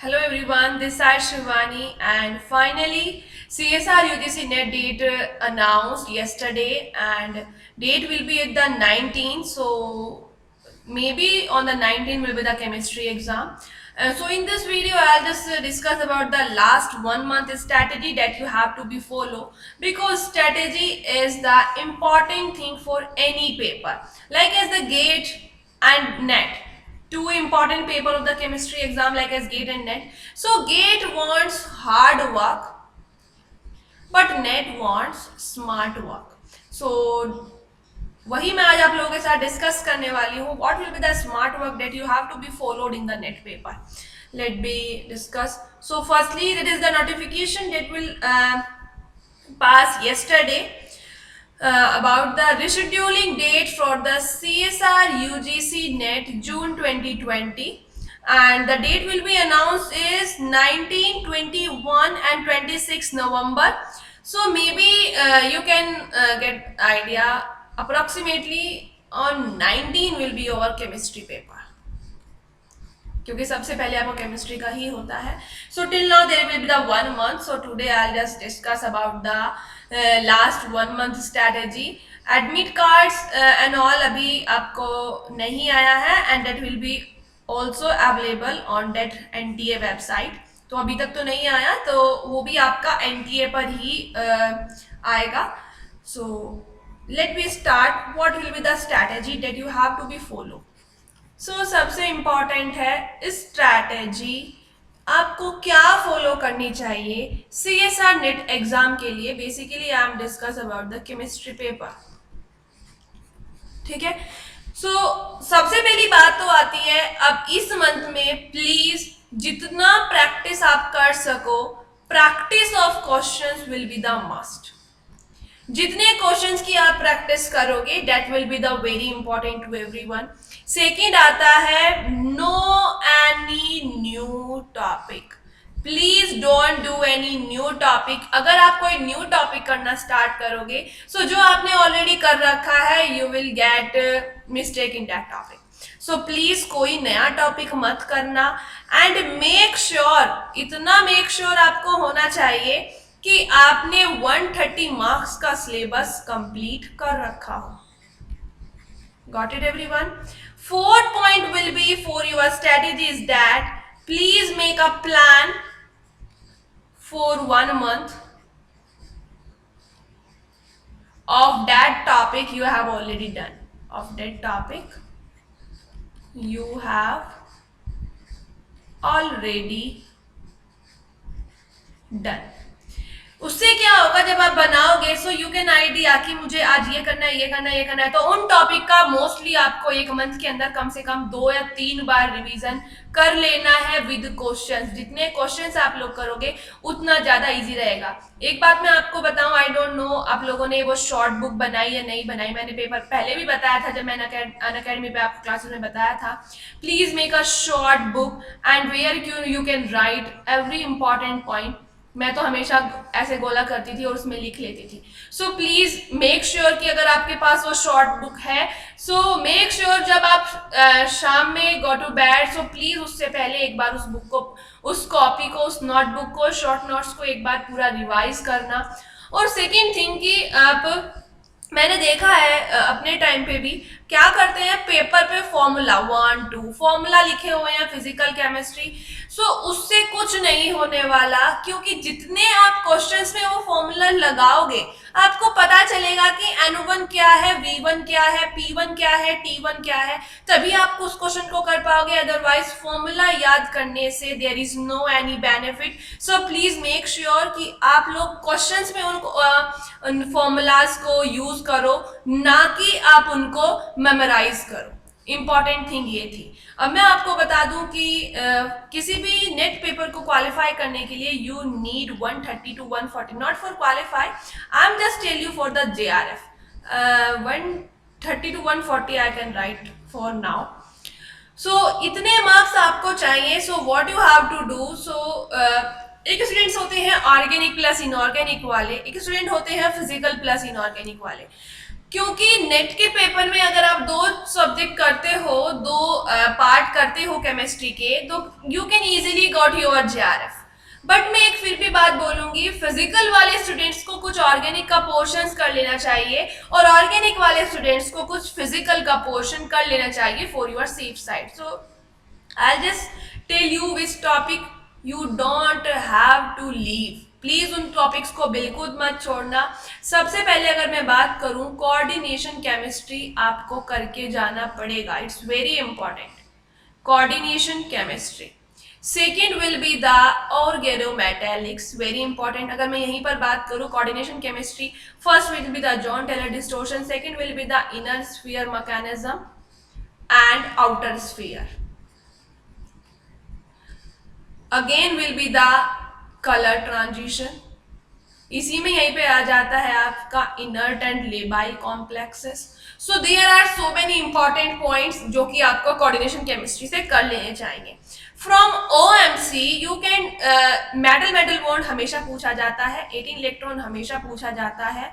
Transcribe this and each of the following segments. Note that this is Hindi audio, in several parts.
Hello everyone, this is Shivani and finally CSR UGC net date announced yesterday and date will be at the 19th, so maybe on the 19th will be the chemistry exam. So in this video I'll just discuss about the last 1 month strategy that you have to be follow, because strategy is the important thing for any paper like as the gate and net, two important paper of the chemistry exam like as gate and net. So gate wants hard work but net wants smart work. So वही मैं आज आप लोगों के साथ डिस्कस करने वाली हूँ. What will be the smart work that you have to be followed in the NET paper. Let be discuss. So firstly that is the notification that will pass yesterday about the rescheduling date for the CSR UGC NET June 2020, and the date will be announced is 19, 21 and 26 November. So maybe you can get idea approximately on 19 will be your chemistry paper, क्योंकि सबसे पहले आपको केमिस्ट्री का ही होता है. So till now there will be the 1 month. So today I will just discuss about the last 1 month strategy. Admit cards and all अभी आपको नहीं आया है and that will be also available on that NTA website. तो अभी तक तो नहीं आया, तो वो भी आपका NTA पर ही आएगा. So let be start. What will be the strategy that you have to be follow. So सबसे इम्पॉर्टेंट है स्ट्रैटेजी. आपको क्या फॉलो करनी चाहिए CSR नेट एग्जाम के लिए. Basically I am discuss about the chemistry paper. ठीक है. सो सबसे पहली बात तो आती है, अब इस मंथ में प्लीज जितना प्रैक्टिस आप कर सको, practice of questions will be the must. जितने क्वेश्चंस की आप प्रैक्टिस करोगे that will be the very important to everyone. Second आता है no any new topic. Please don't do any new topic. अगर आप कोई न्यू टॉपिक करना स्टार्ट करोगे सो जो आपने ऑलरेडी कर रखा है you will get mistake in that topic. So please कोई नया टॉपिक मत करना एंड मेक श्योर, इतना मेक श्योर आपको होना चाहिए कि आपने 130 मार्क्स का सिलेबस कंप्लीट कर रखा हो. Got it everyone? Fourth point will be for your strategy is that please make a plan for 1 month of that topic you have already done. Of that topic you have already done. उससे क्या होगा, जब आप बनाओगे सो यू कैन आइडिया कि मुझे आज ये करना है, ये करना है, ये करना है. तो उन टॉपिक का मोस्टली आपको 1 मंथ के अंदर कम से कम 2 या 3 बार रिवीजन कर लेना है विद क्वेश्चंस. जितने क्वेश्चंस आप लोग करोगे उतना ज्यादा इजी रहेगा. एक बात मैं आपको बताऊं, आई डोंट नो आप लोगों ने वो शॉर्ट बुक बनाई या नहीं बनाई. मैंने पेपर पहले भी बताया था जब मैंने अनअकैडमी पे आपको क्लासेस में बताया था. Please make a short book and where you can write every important point. मैं तो हमेशा ऐसे गोला करती थी और उसमें लिख लेती थी. सो प्लीज मेक श्योर कि अगर आपके पास वो शॉर्ट बुक है, सो मेक श्योर जब आप शाम में go to bed, so please उससे पहले एक बार उस बुक को, उस कॉपी को, उस नोटबुक को, शॉर्ट नोट्स को एक बार पूरा रिवाइज करना. और सेकेंड थिंग कि आप, मैंने देखा है अपने टाइम पे भी क्या करते हैं, पेपर पे फॉर्मूला 1 2 फॉर्मूला लिखे हुए हैं फिजिकल केमिस्ट्री. सो उससे कुछ नहीं होने वाला, क्योंकि जितने आप क्वेश्चंस में वो फॉर्मूला लगाओगे आपको पता चलेगा कि N1 क्या है, V1 क्या है, P1 क्या है, T1 क्या है, तभी आप उस क्वेश्चन को कर पाओगे. अदरवाइज फॉर्मूला याद करने से there is no any benefit. So please make sure कि आप लोग क्वेश्चंस में उन फॉर्मूलाज को यूज करो, ना कि आप उनको मेमोराइज करो. इंपॉर्टेंट थिंग ये थी. अब मैं आपको बता दूं कि किसी भी नेट पेपर को क्वालिफाई करने के लिए you need 130 to 140. Not for qualify, I am just tell you for the JRF. 130 to 140 I can write for now. So इतने मार्क्स आपको चाहिए. So what you have to do, so एक स्टूडेंट्स होते हैं ऑर्गेनिक प्लस इनऑर्गेनिक वाले, एक स्टूडेंट होते हैं फिजिकल प्लस इनऑर्गेनिक वाले. क्योंकि नेट के पेपर में अगर आप 2 सब्जेक्ट करते हो, 2 पार्ट करते हो केमिस्ट्री के, तो you can easily got your GRF. But मैं एक फिर भी बात बोलूंगी, फिजिकल वाले स्टूडेंट्स को कुछ ऑर्गेनिक का पोर्शंस कर लेना चाहिए और ऑर्गेनिक वाले स्टूडेंट्स को कुछ फिजिकल का पोर्शन कर लेना चाहिए for your safe side. So I'll just tell you which topic you don't have to leave. Please उन टॉपिक्स को बिल्कुल मत छोड़ना। सबसे पहले अगर मैं बात करूं, कोऑर्डिनेशन केमिस्ट्री आपको करके जाना पड़ेगा, it's very important. Coordination chemistry. Second will be the organometallics, very important. अगर मैं यहीं पर बात करूं coordination chemistry, first will be the Jahn Teller distortion, second will be the inner sphere mechanism and outer sphere. Again will be the colour transition, इसी में यहीं पे आ जाता है आपका inert and labile complexes. So there are so many important points जो कि आपको कोऑर्डिनेशन केमिस्ट्री से कर लेने चाहिए। From OMC you can metal metal bond हमेशा पूछा जाता है, 18 इलेक्ट्रॉन हमेशा पूछा जाता है,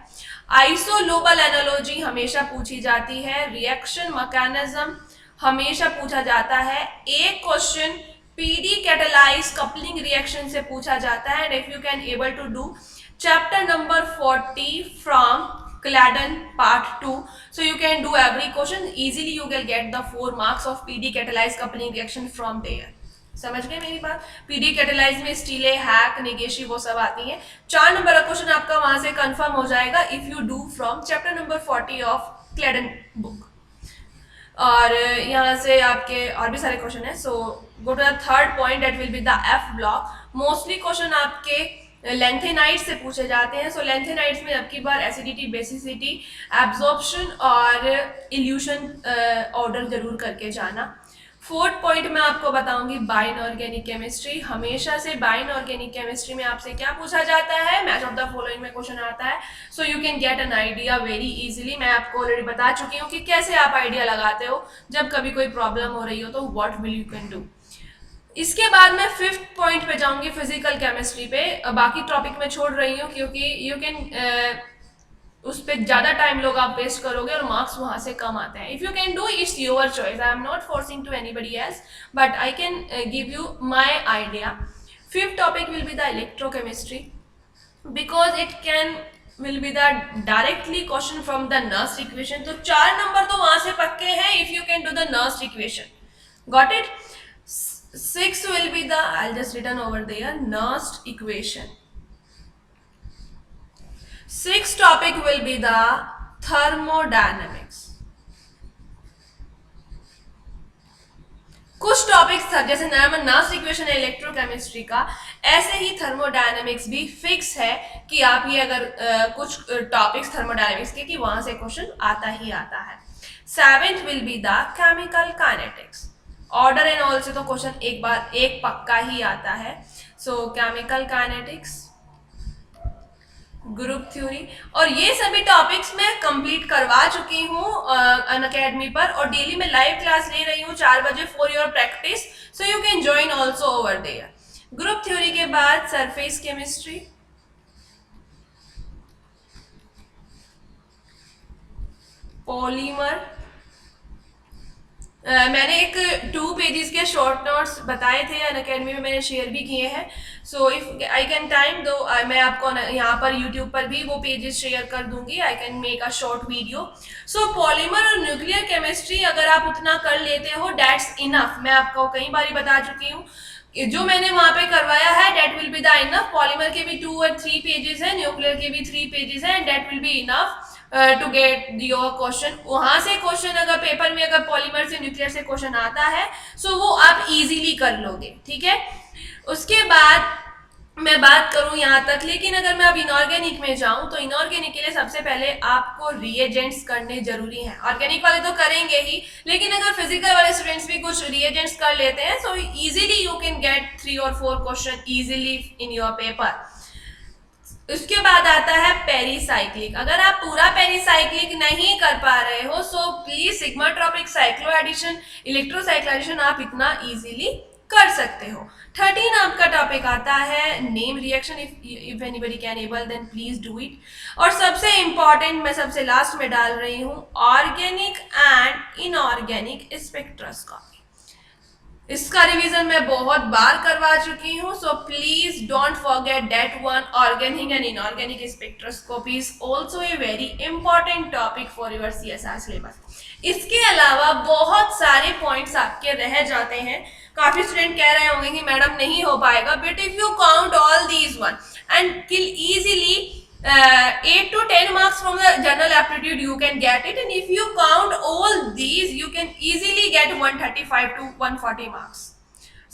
आइसोलोबल एनालॉजी हमेशा पूछी जाती है, रिएक्शन मैकेनिज्म हमेशा पूछा जाता है। एक question PD catalyse coupling reaction से पूछा जाता है, and if you can able to do chapter number 40 from Claddon part 2, so you can do every question easily, you will get the 4 marks of PD catalyzed coupling reaction from there। समझ गए मेरी बात? पीडी कैटालाइज में स्टीले, हैक, नेगेशी वो सब आती हैं। 4 नंबर का क्वेश्चन आपका वहां से कंफर्म हो जाएगा if you do from chapter number 40 of Claddon book. और यहाँ से आपके और भी सारे क्वेश्चन है। So go to the third point, that will be the F block. Mostly question आपके लेंथेनाइट से पूछे जाते हैं। सो लेंथेनाइट्स में अब की बार एसिडिटी, बेसिसिटी, एब्जॉर्प्शन और इल्यूशन ऑर्डर जरूर करके जाना। फोर्थ पॉइंट मैं आपको बताऊंगी बाइनऑर्गेनिक केमिस्ट्री। हमेशा से बाइनऑर्गेनिक केमिस्ट्री में आपसे क्या पूछा जाता है, मैच ऑफ द फॉलोइंग में क्वेश्चन आता है। सो you can get an idea very easily. मैं आपको ऑलरेडी बता चुकी हूँ कि कैसे आप आइडिया लगाते हो जब कभी कोई प्रॉब्लम हो रही हो, तो what will you can do. इसके बाद मैं फिफ्थ पॉइंट पे जाऊंगी फिजिकल केमिस्ट्री पे। बाकी टॉपिक मैं छोड़ रही हूँ क्योंकि यू कैन उस पर ज्यादा टाइम लोग आप वेस्ट करोगे और मार्क्स वहां से कम आते हैं। If you can do, it's your choice, I am not forcing to anybody else, but I can give you my idea. Fifth topic will be the electrochemistry, because it can will be the directly question from the Nernst equation. तो 4 नंबर तो वहां से पक्के हैं if you can do the Nernst equation. Got it? Sixth will be the, I'll just written over there, Nernst equation. Sixth topic will be the thermodynamics. कुछ टॉपिक्स था जैसे नर्स्ट इक्वेशन है इलेक्ट्रोकेमिस्ट्री का, ऐसे ही थर्मोडायनेमिक्स भी फिक्स है कि आप ये अगर कुछ टॉपिक्स थर्मोडायनेमिक्स के कि वहां से क्वेश्चन आता ही आता है। Seventh will be the chemical kinetics. Order and all से तो क्वेश्चन एक पक्का ही आता है। सो केमिकल काइनेटिक्स, ग्रुप थ्योरी, और ये सभी टॉपिक्स मैं कंप्लीट करवा चुकी हूँ अनअकैडमी पर, और डेली मैं लाइव क्लास ले रही हूँ 4 बजे for your practice. So you can join also over there. Group theory के बाद सरफेस केमिस्ट्री, पॉलीमर। मैंने एक 2 पेजेस के शॉर्ट नोट्स बताए थे अनअकैडमी में, मैंने शेयर भी किए हैं। So if I can time दो, मैं आपको यहाँ पर यूट्यूब पर भी वो पेजेस शेयर कर दूंगी। I can make a short video. So polymer और न्यूक्लियर केमिस्ट्री अगर आप उतना कर लेते हो, दैट्स इनफ। मैं आपको कई बार बता चुकी हूँ जो मैंने वहां पे करवाया है, that will be the enough. Polymer के भी 2 और 3 पेजेस है, न्यूक्लियर के भी 3 पेजेस है, and that will be enough to get your question. वहां से क्वेश्चन अगर पेपर में अगर पॉलीमर से न्यूक्लियर से क्वेश्चन आता है, सो वो आप इजीली कर लोगे, ठीक है। उसके बाद मैं बात करूं यहाँ तक, लेकिन अगर मैं अब इनऑर्गेनिक में जाऊं तो इनऑर्गेनिक के लिए सबसे पहले आपको रिएजेंट्स करने जरूरी हैं। ऑर्गेनिक वाले तो करेंगे ही, लेकिन अगर फिजिकल वाले स्टूडेंट्स भी कुछ रिएजेंट्स कर लेते हैं, so easily you can get 3 और 4 question easily in your paper. उसके बाद आता है पेरीसाइक्लिक। अगर आप पूरा पेरीसाइक्लिक नहीं कर पा रहे हो, so please sigmatropic, cycloaddition, electrocyclisation आप इतना इजीली कर सकते हो। 13 आपका टॉपिक आता है name reaction, if anybody can able then please do it. और सबसे इंपॉर्टेंट मैं सबसे लास्ट में डाल रही हूँ ऑर्गेनिक एंड इनऑर्गेनिक स्पेक्ट्रोस्कोपी। इसका रिवीजन मैं बहुत बार करवा चुकी हूँ, सो please don't forget that one. Organic and inorganic spectroscopy is also a very important topic for your CSR syllabus. इसके अलावा बहुत सारे पॉइंट्स आपके रह जाते हैं। काफी स्टूडेंट कह रहे होंगे कि मैडम नहीं हो पाएगा, but if you count all these one and kill easily 8 to 10 marks from the general aptitude you can get it, and if you count all these you can easily get 135 to 140 marks।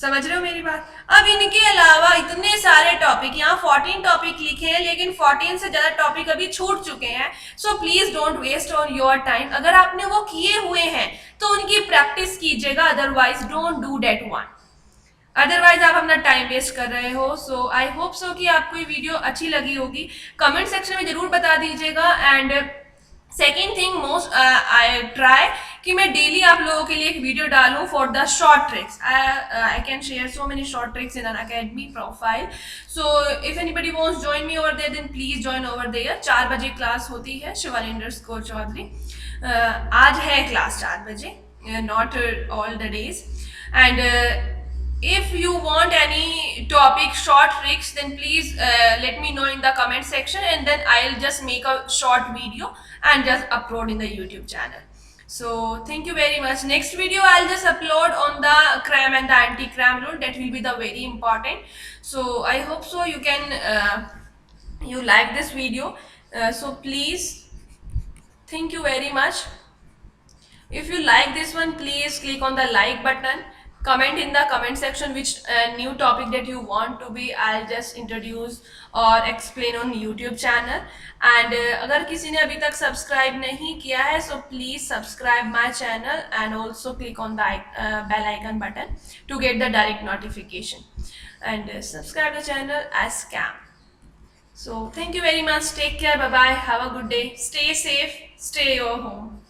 समझ रहे हो मेरी बात? अब इनके अलावा इतने सारे टॉपिक, यहाँ 14 टॉपिक लिखे हैं लेकिन 14 से ज्यादा टॉपिक अभी छूट चुके हैं। So please don't waste on your time. अगर आपने वो किए हुए हैं तो उनकी प्रैक्टिस कीजिएगा, otherwise don't do that one, otherwise आप अपना टाइम वेस्ट कर रहे हो। सो आई होप सो कि आपको ये वीडियो अच्छी लगी होगी। कमेंट सेक्शन में जरूर बता दीजिएगा। And second thing, most I try कि मैं डेली आप लोगों के लिए एक वीडियो डालूं for the short tricks. I can share so many short tricks in Unacademy profile. So if anybody wants join me over there then please join over there. 4 बजे क्लास होती है, शिवानी_चौधरी। आज है क्लास 4 बजे, not all the days. And if you want any topic short tricks then please let me know in the comment section, and then I'll just make a short video and just upload in the YouTube channel. So thank you very much. Next video I'll just upload on the cram and the anti-cram rule. That will be the very important. So I hope so you can you like this video. So please, thank you very much. If you like this one, please click on the like button. Comment in the comment section which new topic that you want to be I'll just introduce or explain on YouTube channel. And अगर किसी ने अभी तक सब्सक्राइब नहीं किया है so please subscribe my channel and also click on the bell icon button to get the direct notification, and subscribe the channel as scam. So thank you very much. Take care. Bye bye. Have a good day. Stay safe. Stay your home.